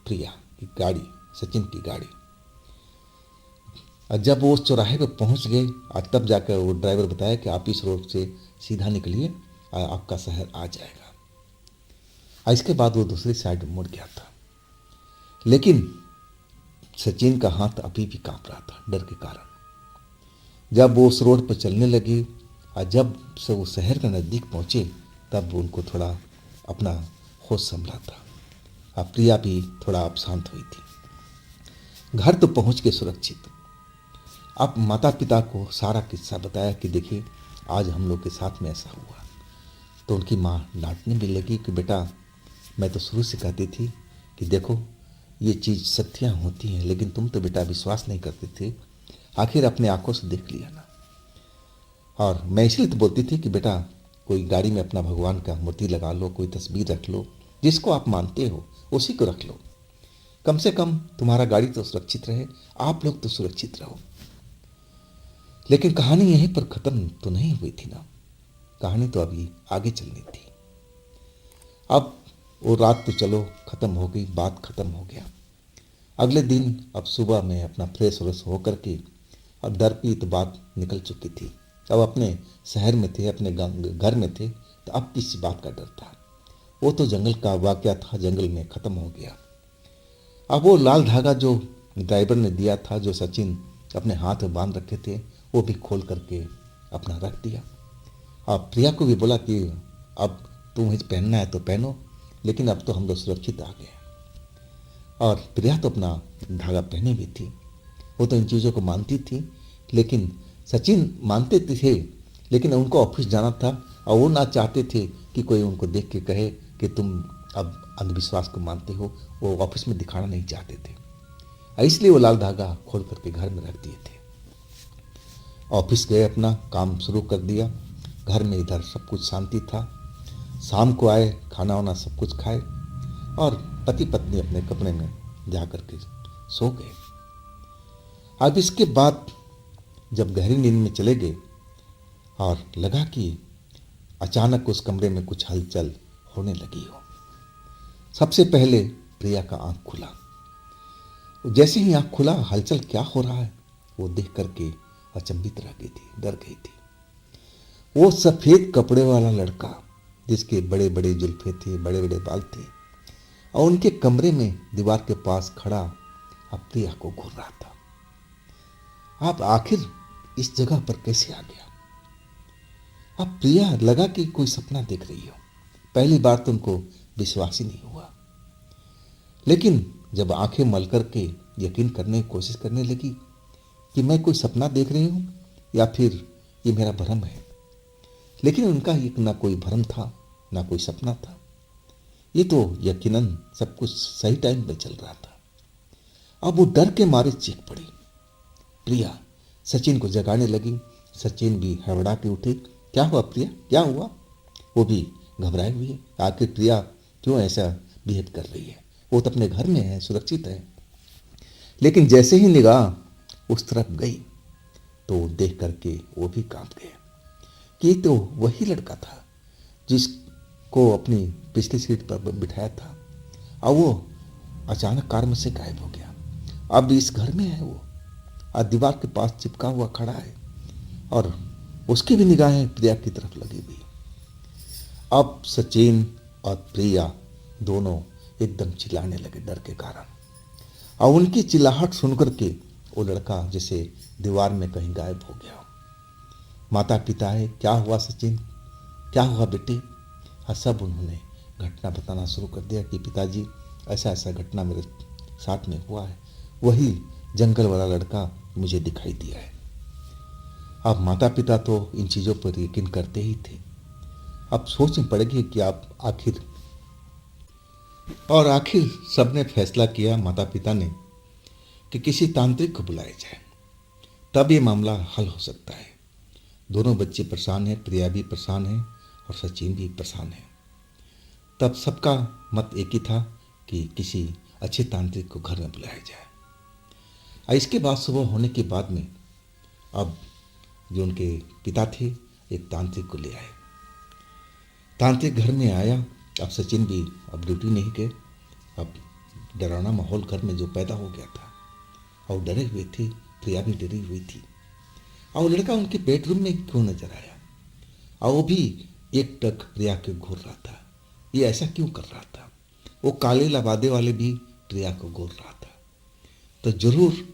प्रिया की गाड़ी, सचिन की गाड़ी। और जब वो उस चौराहे पर पहुंच गए और तब जाकर वो ड्राइवर बताया कि आप इस रोड से सीधा निकलिए और आपका शहर आ जाएगा। और इसके बाद वो दूसरी साइड मुड़ गया था, लेकिन सचिन का हाथ अभी भी कांप रहा था डर के कारण। जब वो उस रोड पर चलने लगे और जब से वो शहर के नज़दीक पहुँचे तब उनको थोड़ा अपना होश संभला था और प्रिया भी थोड़ा अब शांत हुई थी। घर तो पहुँच के सुरक्षित। अब माता पिता को सारा किस्सा बताया कि देखिए आज हम लोग के साथ में ऐसा हुआ। तो उनकी माँ डांटने भी लगी कि बेटा मैं तो शुरू से कहती थी कि देखो ये चीज़ सत्यां होती हैं, लेकिन तुम तो बेटा विश्वास नहीं करते थे, आखिर अपने आंखों से देख लिया ना। और मैं इसलिए तो बोलती थी कि बेटा कोई गाड़ी में अपना भगवान का मूर्ति लगा लो, कोई तस्वीर रख लो, जिसको आप मानते हो उसी को रख लो, कम से कम तुम्हारा गाड़ी तो सुरक्षित रहे, आप लोग तो सुरक्षित रहो। लेकिन कहानी यहीं पर ख़त्म तो नहीं हुई थी ना। कहानी तो अभी आगे चलनी थी। अब वो रात तो चलो ख़त्म हो गई, बात ख़त्म हो गया। अगले दिन अब सुबह में अपना फ्रेश व्रेश होकर के अब डर की तो बात निकल चुकी थी। अब अपने शहर में थे, अपने घर में थे, तो अब किस बात का डर था। वो तो जंगल का वाक़या था, जंगल में ख़त्म हो गया। अब वो लाल धागा जो ड्राइवर ने दिया था, जो सचिन अपने हाथ में बांध रखे थे, वो भी खोल करके अपना रख दिया। अब प्रिया को भी बोला कि अब तुम्हें पहनना है तो पहनो, लेकिन अब तो हम लोग सुरक्षित आ गए। और प्रिया तो अपना धागा पहने भी थी, वो तो इन चीज़ों को मानती थी। लेकिन सचिन मानते थे, लेकिन उनको ऑफिस जाना था और वो ना चाहते थे कि कोई उनको देख के कहे कि तुम अब अंधविश्वास को मानते हो। वो ऑफिस में दिखाना नहीं चाहते थे, इसलिए वो लाल धागा खोल करके घर में रख दिए थे। ऑफिस गए, अपना काम शुरू कर दिया। घर में इधर सब कुछ शांति था। शाम को आए, खाना वाना सब कुछ खाए और पति पत्नी अपने कमरे में जा कर के सो गए। अब इसके बाद जब गहरी नींद में चले गए और लगा कि अचानक उस कमरे में कुछ हलचल होने लगी हो। सबसे पहले प्रिया का आंख खुला। जैसे ही आंख खुला, हलचल क्या हो रहा है वो देख करके अचंभित रह गई थी, डर गई थी। वो सफेद कपड़े वाला लड़का जिसके बड़े बड़े जुल्फे थे, बड़े बड़े बाल थे, और उनके कमरे में दीवार के पास खड़ा अब प्रिया को घूर रहा था। आप आखिर इस जगह पर कैसे आ गया? अब प्रिया लगा कि कोई सपना देख रही हो। पहली बार तो उनको विश्वास ही नहीं हुआ, लेकिन जब आंखें मल करके यकीन करने की कोशिश करने लगी कि मैं कोई सपना देख रही हूं या फिर ये मेरा भ्रम है, लेकिन उनका एक ना कोई भ्रम था ना कोई सपना था। ये तो यकीनन सब कुछ सही टाइम पे चल रहा था। अब वो डर के मारे चीख पड़ी। प्रिया सचिन को जगाने लगी। सचिन भी हड़बड़ा के उठे। क्या हुआ प्रिया, क्या हुआ? वो भी घबराए हुए। आखिर प्रिया क्यों ऐसा बिहेव कर रही है? वो तो अपने घर में है, सुरक्षित है। लेकिन जैसे ही निगाह उस तरफ गई तो देख करके वो भी कांप गए कि ये तो वही लड़का था जिसको अपनी पिछली सीट पर बिठाया था, और वो अचानक कार में से गायब हो गया। अब इस घर में है वो, और दीवार के पास चिपका हुआ खड़ा है, और उसकी भी निगाहें प्रिया की तरफ लगी हुई। अब सचिन और प्रिया दोनों एकदम चिल्लाने लगे डर के कारण, और उनकी चिल्लाहट सुनकर के वो लड़का जैसे दीवार में कहीं गायब हो गया। माता पिता है, क्या हुआ सचिन, क्या हुआ बेटे? और सब उन्होंने घटना बताना शुरू कर दिया कि पिताजी ऐसा ऐसा घटना मेरे साथ में हुआ है, वही जंगल वाला लड़का मुझे दिखाई दिया है। अब माता पिता तो इन चीज़ों पर यकीन करते ही थे। अब सोच में पड़ गए कि आप आखिर सबने फैसला किया, माता पिता ने, कि किसी तांत्रिक को बुलाया जाए, तब ये मामला हल हो सकता है। दोनों बच्चे परेशान हैं, प्रिया भी परेशान है और सचिन भी परेशान है। तब सबका मत एक ही था कि किसी अच्छे तांत्रिक को घर में बुलाया जाए। और इसके बाद सुबह होने के बाद में अब जो उनके पिता थे एक तांत्रिक को ले आए। तांत्रिक घर में आया। अब सचिन भी अब ड्यूटी नहीं गए। अब डरावना माहौल घर में जो पैदा हो गया था और डरे हुए थे, प्रिया भी डरी हुई थी। और लड़का उनके बेडरूम में क्यों नजर आया, और वो भी एक टक प्रिया के घूर रहा था। ये ऐसा क्यों कर रहा था? वो काले लबादे वाले भी प्रिया को घूर रहा था। तो जरूर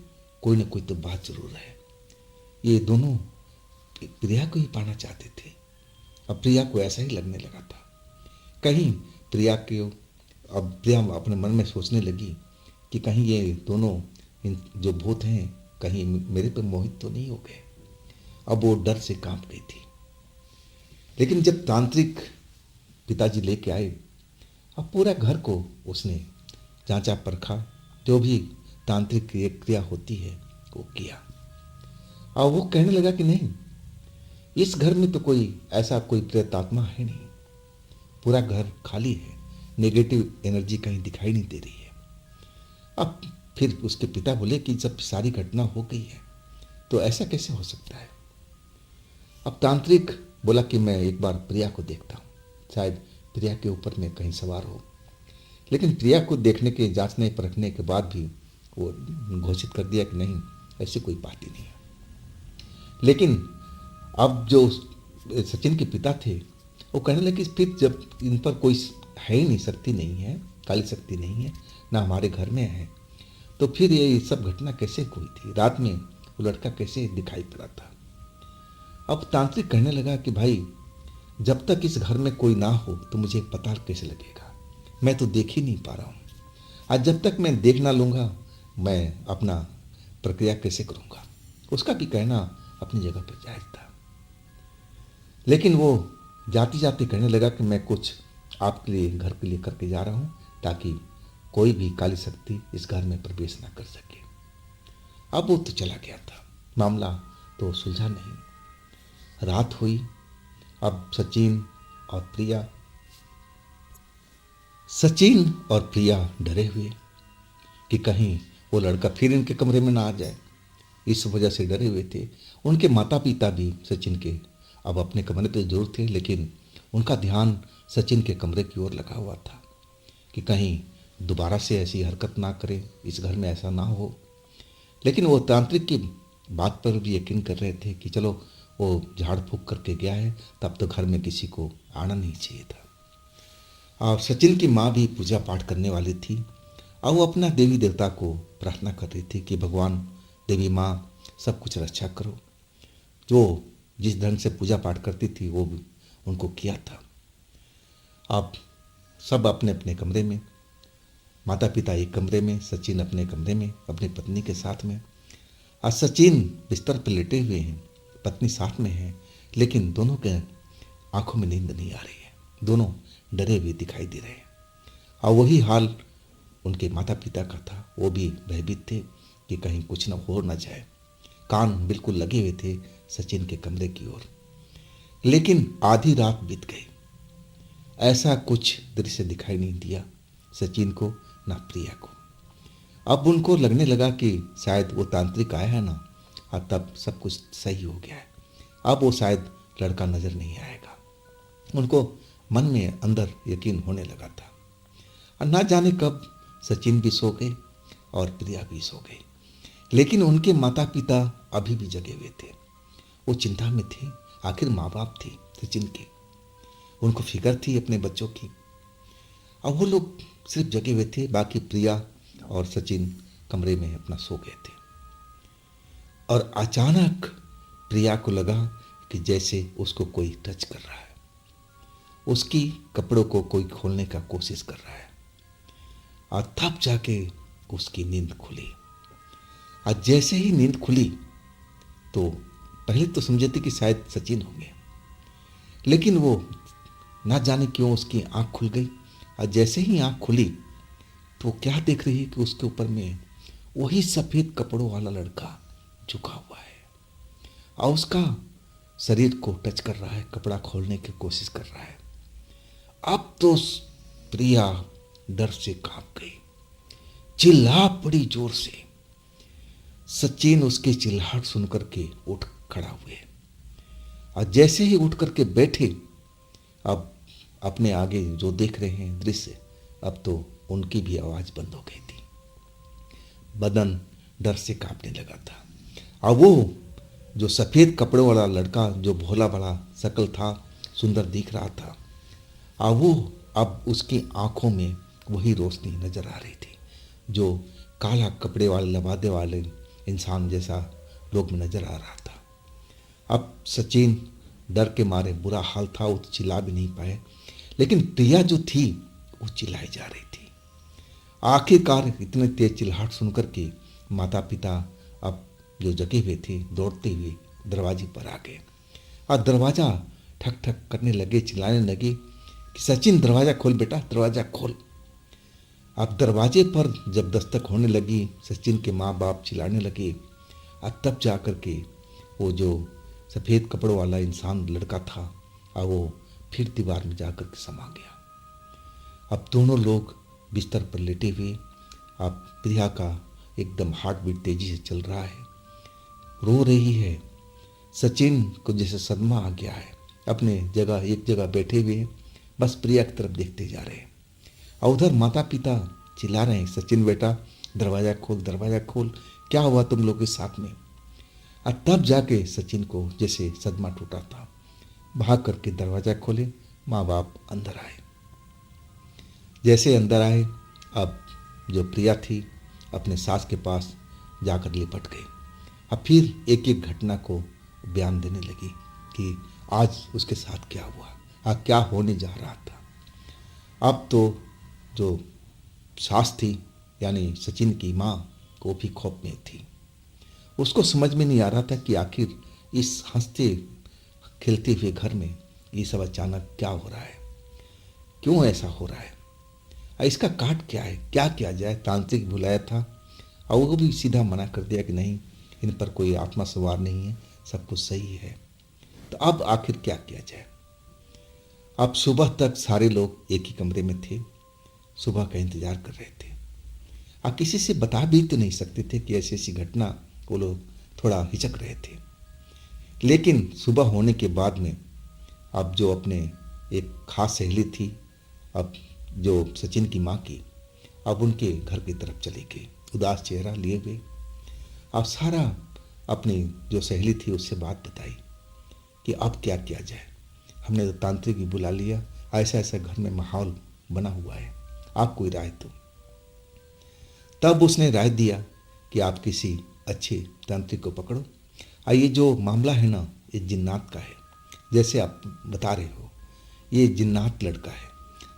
कोई ना कोई तो बात जरूर है। ये दोनों प्रिया को ही पाना चाहते थे। अब प्रिया को ऐसा ही लगने लगा था। कहीं प्रिया अपने मन में सोचने लगी कि कहीं ये दोनों जो भूत हैं कहीं मेरे पर मोहित तो नहीं हो गए। अब वो डर से कांप गई थी। लेकिन जब तांत्रिक पिताजी लेके आए, अब पूरा घर को उसने जांचा परखा, जो भी तांत्रिक क्रिया होती है वो किया। और वो कहने लगा कि नहीं, इस घर में तो कोई प्रेतात्मा है नहीं, पूरा घर खाली है, नेगेटिव एनर्जी कहीं दिखाई नहीं दे रही है। अब फिर उसके पिता बोले कि जब सारी घटना हो गई है तो ऐसा कैसे हो सकता है? अब तांत्रिक बोला कि मैं एक बार प्रिया को देखता हूँ, शायद प्रिया के ऊपर में कहीं सवार हो। लेकिन प्रिया को देखने के जांचने परखने के बाद भी वो घोषित कर दिया कि नहीं, ऐसी कोई बात ही नहीं है। लेकिन अब जो सचिन के पिता थे वो कहने लगे फिर जब इन पर कोई है ही नहीं, शक्ति नहीं है, काली शक्ति नहीं है, ना हमारे घर में है, तो फिर ये सब घटना कैसे हुई थी, रात में वो लड़का कैसे दिखाई पड़ा था। अब तांत्रिक कहने लगा कि भाई जब तक इस घर में कोई ना हो तो मुझे पता कैसे लगेगा, मैं तो देख ही नहीं पा रहा हूँ। आज जब तक मैं देख ना लूँगा मैं अपना प्रक्रिया कैसे करूँगा। उसका भी कहना अपनी जगह पर जायज था। लेकिन वो जाते जाते कहने लगा कि मैं कुछ आपके लिए घर के लिए करके जा रहा हूँ ताकि कोई भी काली शक्ति इस घर में प्रवेश ना कर सके। अब वो तो चला गया था, मामला तो सुलझा नहीं। रात हुई। अब सचिन और प्रिया डरे हुए कि कहीं वो लड़का फिर इनके कमरे में ना आ जाए, इस वजह से डरे हुए थे। उनके माता पिता भी सचिन के अब अपने कमरे तो जरूर थे, लेकिन उनका ध्यान सचिन के कमरे की ओर लगा हुआ था कि कहीं दोबारा से ऐसी हरकत ना करे, इस घर में ऐसा ना हो। लेकिन वो तांत्रिक की बात पर भी यकीन कर रहे थे कि चलो वो झाड़ फूक करके गया है, तब तो घर में किसी को आना नहीं चाहिए था। और सचिन की माँ भी पूजा पाठ करने वाली थी और वो अपना देवी देवता को प्रार्थना कर रही थी कि भगवान देवी माँ सब कुछ रक्षा करो। जो जिस ढंग से पूजा पाठ करती थी वो भी उनको किया था। अब सब अपने अपने कमरे में, माता पिता एक कमरे में, सचिन अपने कमरे में अपनी पत्नी के साथ में। आज सचिन बिस्तर पर लेटे हुए हैं, पत्नी साथ में है, लेकिन दोनों के आंखों में नींद नहीं आ रही है, दोनों डरे हुए दिखाई दे रहे हैं। और वही हाल उनके माता पिता का था, वो भी भयभीत थे कि कहीं कुछ न हो न जाए। कान बिल्कुल लगे हुए थे सचिन के कमरे की ओर। लेकिन आधी रात बीत गई, ऐसा कुछ दृश्य दिखाई नहीं दिया सचिन को ना प्रिया को। अब उनको लगने लगा कि शायद वो तांत्रिक आया है ना, और तब सब कुछ सही हो गया है। अब वो शायद लड़का नजर नहीं आएगा। उनको मन में अंदर यकीन होने लगा था। और ना जाने कब सचिन भी सो गए और प्रिया भी सो गई। लेकिन उनके माता पिता अभी भी जगे हुए थे, वो चिंता में थे। आखिर माँ बाप थे सचिन के, उनको फिक्र थी अपने बच्चों की। अब वो लोग सिर्फ जगे हुए थे, बाकी प्रिया और सचिन कमरे में अपना सो गए थे। और अचानक प्रिया को लगा कि जैसे उसको कोई टच कर रहा है, उसकी कपड़ों को कोई खोलने का कोशिश कर रहा है। और तब जाके उसकी नींद खुली। और जैसे ही नींद खुली तो पहले तो समझे थे कि शायद सचिन होंगे, लेकिन वो ना जाने क्यों उसकी आंख खुल गई। और जैसे ही आंख खुली तो क्या देख रही है कि उसके ऊपर में वही सफेद कपड़ों वाला लड़का झुका हुआ है और उसका शरीर को टच कर रहा है, कपड़ा खोलने की कोशिश कर रहा है। अब तो प्रिया डर से कांप गई, चिल्ला पड़ी जोर से। सचिन उसके चिल्लाहट सुनकर के उठ खड़ा हुए और जैसे ही उठ करके बैठे, अब अपने आगे जो देख रहे हैं दृश्य, अब तो उनकी भी आवाज बंद हो गई थी। बदन डर से कांपने लगा था। और वो जो सफेद कपड़ों वाला लड़का, जो भोला बड़ा शक्ल था, सुंदर दिख रहा था, और वो अब उसकी आंखों में वही रोशनी नजर आ रही थी जो काला कपड़े वाले लबादे वाले इंसान जैसा लोग में नजर आ रहा था। अब सचिन डर के मारे बुरा हाल था, वो तो चिल्ला भी नहीं पाए। लेकिन प्रिया जो थी वो चिल्लाई जा रही थी। आखिरकार इतने तेज चिल्लाहट सुनकर के माता पिता अब जो जगे हुए थे दौड़ते हुए दरवाजे पर आ गए और दरवाज़ा ठक ठक करने लगे, चिल्लाने लगे कि सचिन दरवाज़ा खोल बेटा, दरवाज़ा खोल। अब दरवाजे पर जब दस्तक होने लगी, सचिन के माँ बाप चिल्लाने लगे और तब जा कर के वो जो सफ़ेद कपड़ों वाला इंसान लड़का था और वो फिर दीवार में जा कर के समा गया। अब दोनों लोग बिस्तर पर लेटे हुए, अब प्रिया का एकदम हार्ट बीट तेजी से चल रहा है, रो रही है। सचिन को जैसे सदमा आ गया है, अपने जगह एक जगह बैठे हुए हैं, बस प्रिया की तरफ देखते जा रहे हैं। और उधर माता पिता चिल्ला रहे हैं, सचिन बेटा दरवाज़ा खोल, दरवाज़ा खोल, क्या हुआ तुम लोग के साथ में। और तब जाके सचिन को जैसे सदमा टूटा था, भाग करके दरवाज़ा खोले, माँ बाप अंदर आए। जैसे अंदर आए, अब जो प्रिया थी अपने सास के पास जाकर लिपट गई। अब फिर एक एक घटना को बयान देने लगी कि आज उसके साथ क्या हुआ, आज क्या होने जा रहा था। अब तो जो सास थी यानी सचिन की माँ को भी खौफ में थी। उसको समझ में नहीं आ रहा था कि आखिर इस हंसते खेलते हुए घर में ये सब अचानक क्या हो रहा है, क्यों ऐसा हो रहा है, और इसका काट क्या है, क्या किया जाए। तांत्रिक बुलाया था और वो भी सीधा मना कर दिया कि नहीं, इन पर कोई आत्मा सवार नहीं है, सब कुछ सही है। तो अब आखिर क्या किया जाए। अब सुबह तक सारे लोग एक ही कमरे में थे, सुबह का इंतजार कर रहे थे। अब किसी से बता भी तो नहीं सकते थे कि ऐसी ऐसी घटना, वो लोग थोड़ा हिचक रहे थे। लेकिन सुबह होने के बाद में अब जो अपने एक खास सहेली थी, अब जो सचिन की माँ की, अब उनके घर की तरफ चली गई उदास चेहरा लिए हुए। अब सारा अपनी जो सहेली थी उससे बात बताई कि अब क्या किया जाए, हमने तो तांत्रिक भी बुला लिया, ऐसा ऐसा घर में माहौल बना हुआ है, आप कोई राय दो। तब उसने राय दिया कि आप किसी अच्छे तांत्रिक को पकड़ो, और ये जो मामला है ना, ये जिन्नात का है, जैसे आप बता रहे हो, ये जिन्नात लड़का है,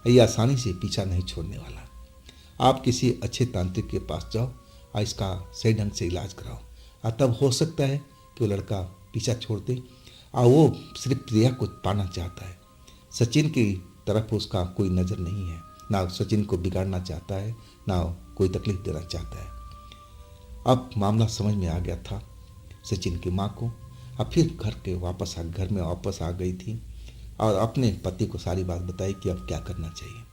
ये आसानी से पीछा नहीं छोड़ने वाला। आप किसी अच्छे तांत्रिक के पास जाओ और इसका सही ढंग से इलाज कराओ, और तब हो सकता है कि वो लड़का पीछा छोड़ दे, और वो सिर्फ प्रिया को पाना चाहता है। सचिन की तरफ उसका कोई नज़र नहीं है, ना सचिन को बिगाड़ना चाहता है, ना कोई तकलीफ देना चाहता है। अब मामला समझ में आ गया था सचिन की माँ को। अब फिर घर में वापस आ गई थी और अपने पति को सारी बात बताई कि अब क्या करना चाहिए।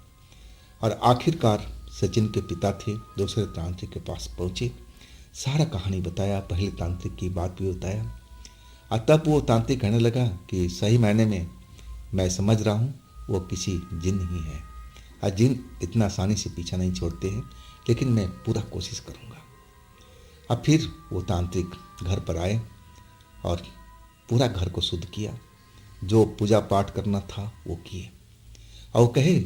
और आखिरकार सचिन के पिता थे, दूसरे तांत्रिक के पास पहुँचे, सारा कहानी बताया, पहले तांत्रिक की बात भी बताया। और तब वो तांत्रिक कहने लगा कि सही मायने में मैं समझ रहा हूँ वो किसी जिन ही है, और जिन इतना आसानी से पीछा नहीं छोड़ते हैं, लेकिन मैं पूरा कोशिश करूँगा। अब फिर वो तांत्रिक घर पर आए और पूरा घर को शुद्ध किया, जो पूजा पाठ करना था वो किए, और वो कहे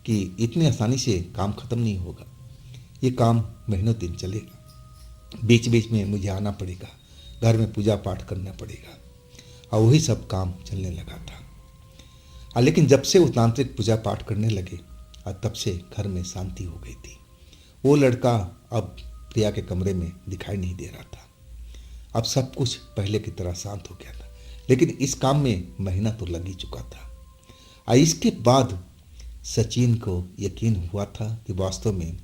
कि इतनी आसानी से काम ख़त्म नहीं होगा, ये काम महीनों दिन चलेगा, बीच बीच में मुझे आना पड़ेगा, घर में पूजा पाठ करना पड़ेगा। और वही सब काम चलने लगा था। लेकिन जब से वो तांत्रिक पूजा पाठ करने लगे, तब से घर में शांति हो गई थी। वो लड़का अब प्रिया के कमरे में दिखाई नहीं दे रहा था। अब सब कुछ पहले की तरह शांत हो गया था, लेकिन इस काम में महीना तो लग ही चुका था। इसके बाद सचिन को यकीन हुआ था कि वास्तव में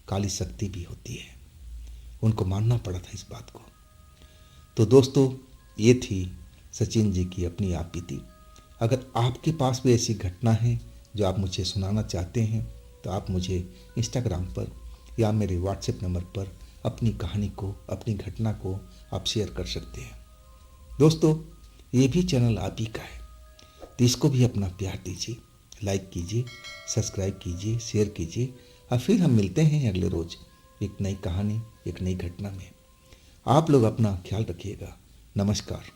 काली शक्ति भी होती है, उनको मानना पड़ा था इस बात को। तो दोस्तों, ये थी सचिन जी की अपनी आप बीती। अगर आपके पास भी ऐसी घटना है जो आप मुझे सुनाना चाहते हैं, तो आप मुझे इंस्टाग्राम पर या मेरे व्हाट्सएप नंबर पर अपनी कहानी को, अपनी घटना को आप शेयर कर सकते हैं। दोस्तों, ये भी चैनल आप ही का है, तो इसको भी अपना प्यार दीजिए, लाइक कीजिए, सब्सक्राइब कीजिए, शेयर कीजिए, और फिर हम मिलते हैं अगले रोज़ एक नई कहानी, एक नई घटना में। आप लोग अपना ख्याल रखिएगा। नमस्कार।